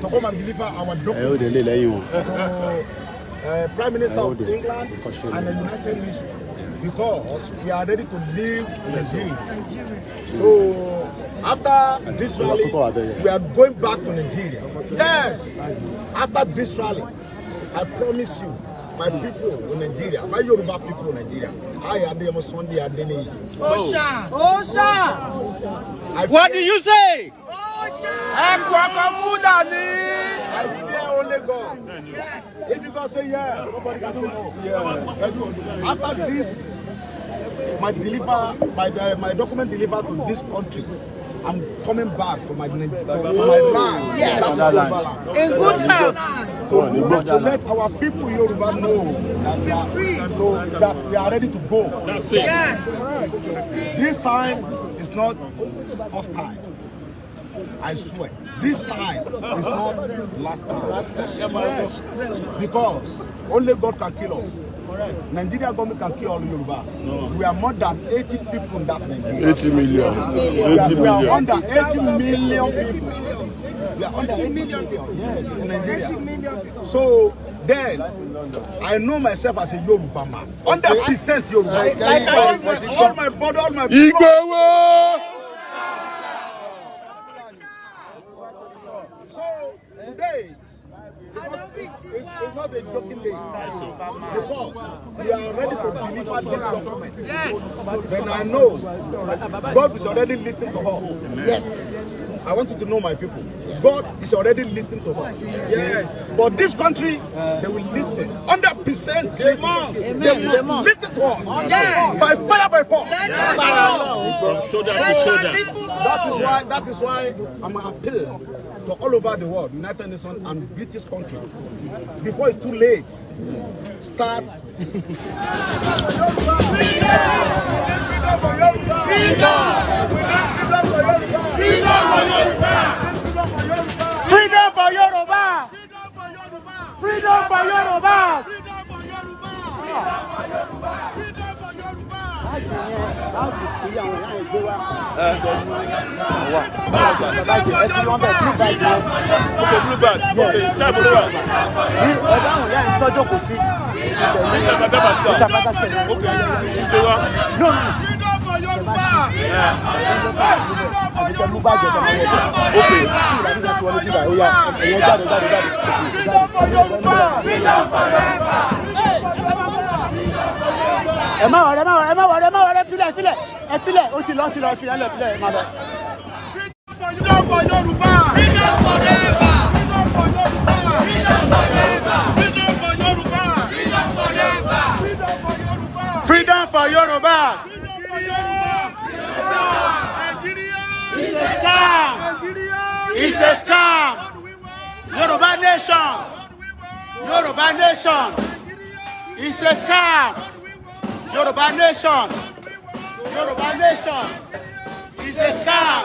to come and deliver our document to Prime Minister of England and the United Nations, because we are ready to leave Nigeria. So after this rally, we are going back to Nigeria. Yes. After this rally, I promise you, my people in Nigeria, my Yoruba people in Nigeria, I am the Sunday Adeni. Osha! Osha! What do you say? I fear only God. Yes. If you God say yes, nobody can say no. Yeah. After this, my document delivered to this country, I'm coming back to my land. Yes. In good health. To let our people Yoruba know that we are ready to go. That's it. Yes. This time is not first time. I swear, this time is not last time. Because only God can kill us. Nigeria government can kill all Yoruba. No. We are more than 80 people in that Nigeria. 80 million. We are under 80 million people. We are under 80 million. Yes, in Nigeria. So then, I know myself as a Yoruba man. 100% Yoruba. All my body, all my Igboho! So today, it's not a joking day. Because we are ready to deliver this document. Yes. Then I know God is already listening to us. Yes. I want you to know, my people. Yes. God is already listening to us. Yes. But this country, they will listen. 100% they will listen to us. Yes. By fire, by force. Yes. From shoulder to shoulder. That is why I'm an appeal to all over the world, United Nations and British country. Before it's too late, start. Freedom for Yoruba! Freedom for Yoruba! Freedom for Yoruba! It's a scam! Yoruba nation! Yoruba nation! It's a scam! Yoruba nation! Yoruba nation! It's a scam!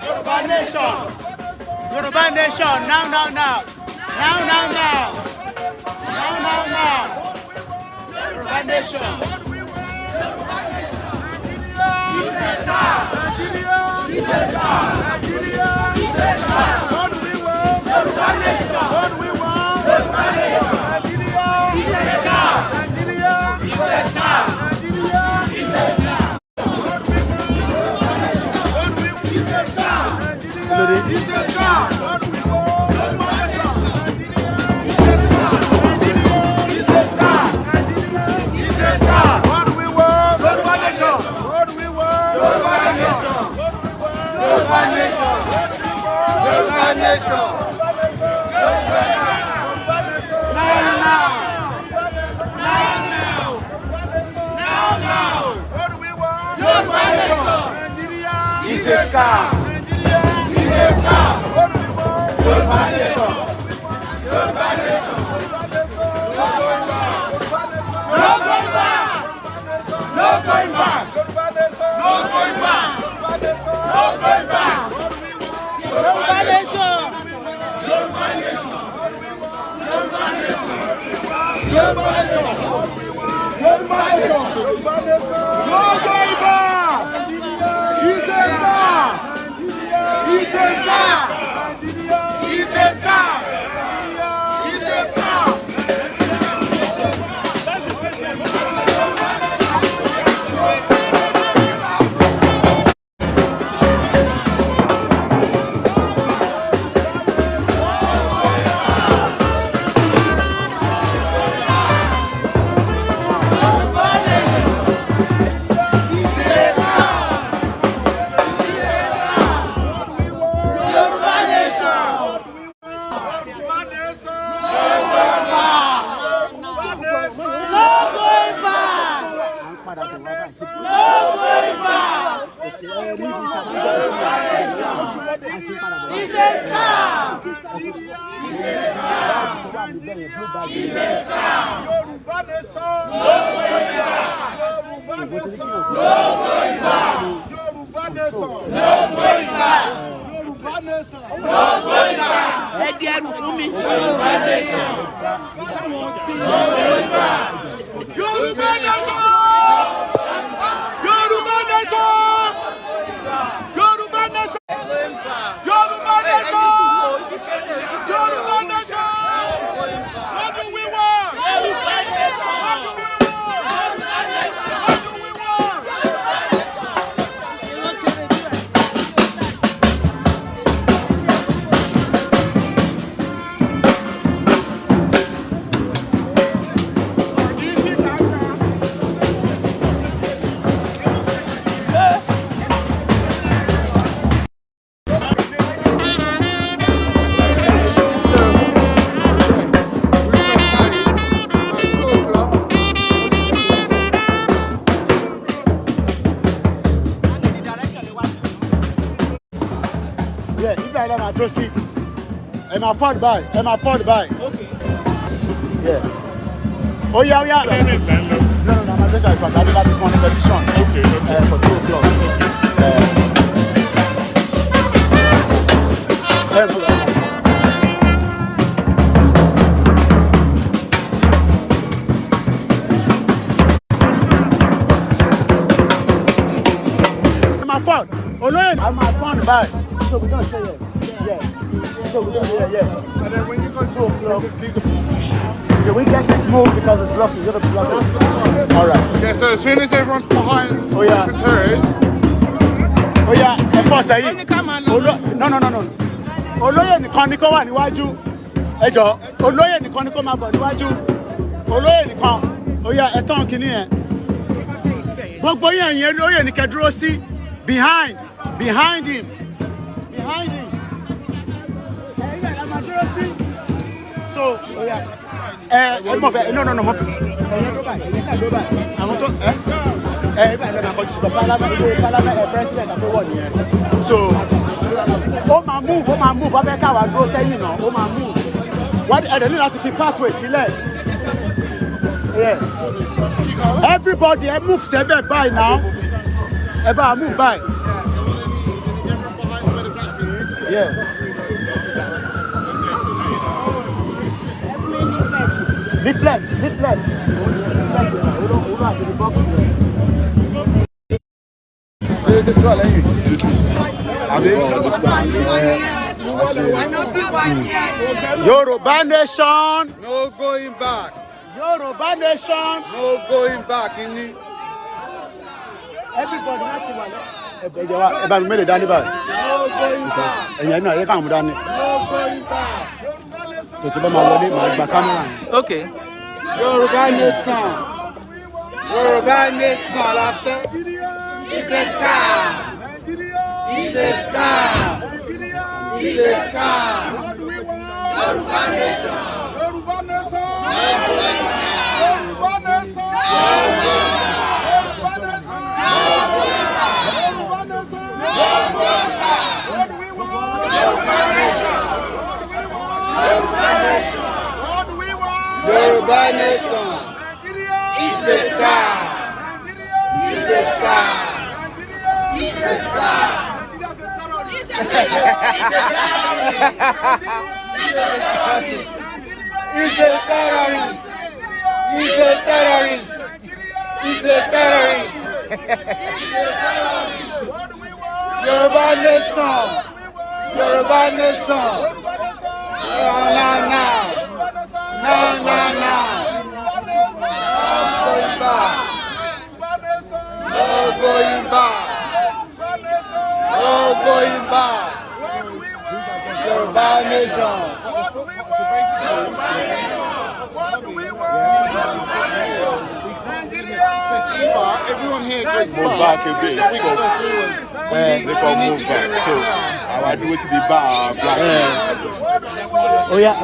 Yoruba nation! Yoruba nation! Now! Now! Yoruba nation! It's a scam! It's a scam! What do we want? Yoruba nation! What do we want? Yoruba nation! It's a scam! It's a scam! It's a scam! What do we want? It's a scam! It's a scam! What do we want? Yoruba nation! It's a scam! It's a scam! What do we want? Yoruba nation! What do we want? Yoruba nation! Yoruba nation! Yoruba nation! Now! What do we want? Yoruba nation! It's a scam! It's a scam! What do we want? Yoruba nation! Yoruba nation! No going back! No going back! Yoruba nation! No going back! No going back! Yoruba nation! Yoruba nation! Yoruba nation! Yoruba nation! Yoruba nation! No going back! He says that! He says that! He says Yeah, if I don't proceed, I'm afford by. Okay. Yeah. Oh yeah. No, I'm not just because I did that for the petition. Okay. For 2 o'clock. I'm afford by. So we don't say yeah. So we don't say yeah. And then when you go to 2 o'clock, okay, we get this move because it's blocking. You're gonna block it. All right. Yeah. So as soon as everyone's behind the turret. Oh yeah. No. Olóyè nìkan ni kó wà níwájú. Ẹ jọ̀ọ́, olóyè nìkan ni kó máa bọ̀ níwájú. Olóyè nìkan. Ó yá, ẹ tán kíní yẹn. Gbogbo yẹn olóyè ni kẹ́ dúró sí. Behind him. So, oh yeah. No. President so, ó máa move. Ọbẹ̀ káwa dúró sẹ́yìn náà, ó máa move. Wọ́n ẹ̀dẹ̀ ní láti fi pathway sílẹ̀. Yeah. Everybody, move sẹ́bẹ̀ by now. Move by. Yeah. Lift left. Yoruba nation. No going back. Yoruba nation. No going back. Everybody láti wà lọ. Ẹ bá mi mélòó dání báyìí. Ẹ̀yìn náà yẹ káwọn mú dání. Tètè bá máa wọlé máa gba kámẹ́rà. Okay. Yoruba nation la fẹ́. It's a star. It's a star. It's a star. Yoruba nation. Yoruba nation. Yoruba nation. Yoruba nation. It's a star. It's a star. It's a star. It's a terrorist. He's a terrorist. He's a terrorist. Yoruba nation. Yoruba nation. Now. No going back. Yoruba nation. Everyone here goes back a bit. They can move back. So I do it to be back. Oh yeah.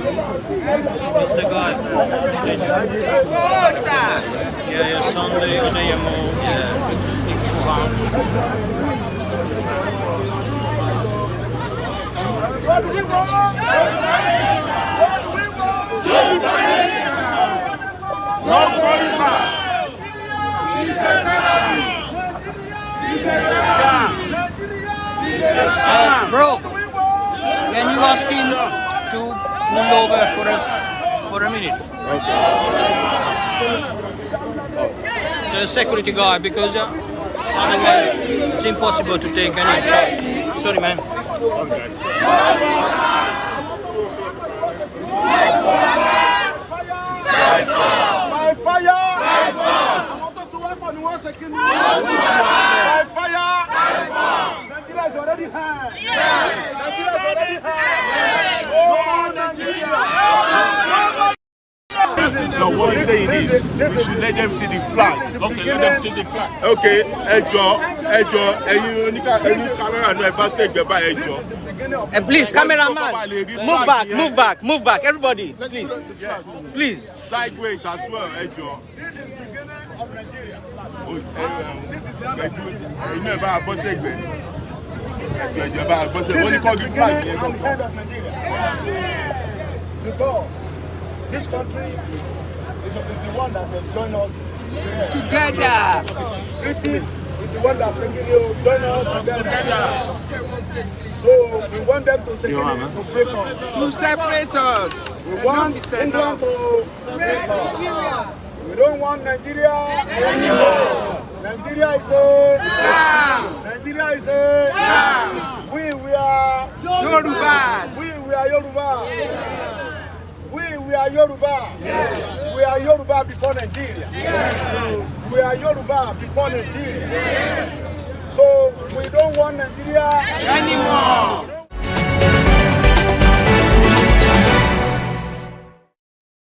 Mr. guy, please. Yeah, Sunday, odejemy Igboho. What do we want? No going back. Bro, can you ask him to pull over for us for a minute? Okay. The security guy, because otherwise it's impossible to take any. Sorry, man. By fire! By fire! Nigeria is already high. Nigeria is already high. Oh, Nigeria! No, what he's saying is we should let them see the flag. Okay, let them see the flag. Okay, ẹjọ́, ẹ̀yin camera no ever take the by ẹjọ́. And please, cameraman, move back, everybody, please. Please. Sideways as well, ẹjọ́. This is the beginning of Nigeria. This is the Ẹ̀yin náà bá bọ́ sẹ́gbẹ̀. Ẹjọ́ bá bọ́ sẹ́gbẹ̀. Wọ́n ní kọ́ give flag yẹn. I'm head of Nigeria. Because this country is the one that has joined us Together. Christians is the one that joined us together. So we want them to break us. To separate us. We want England to break us. We don't want Nigeria anymore. Nigeria is Nigeria is We are Yorubas. We are Yoruba. We are Yoruba. Yes. We are Yoruba before Nigeria. Yes. We are Yoruba before Nigeria. Yes. So we don't want Nigeria Anymore.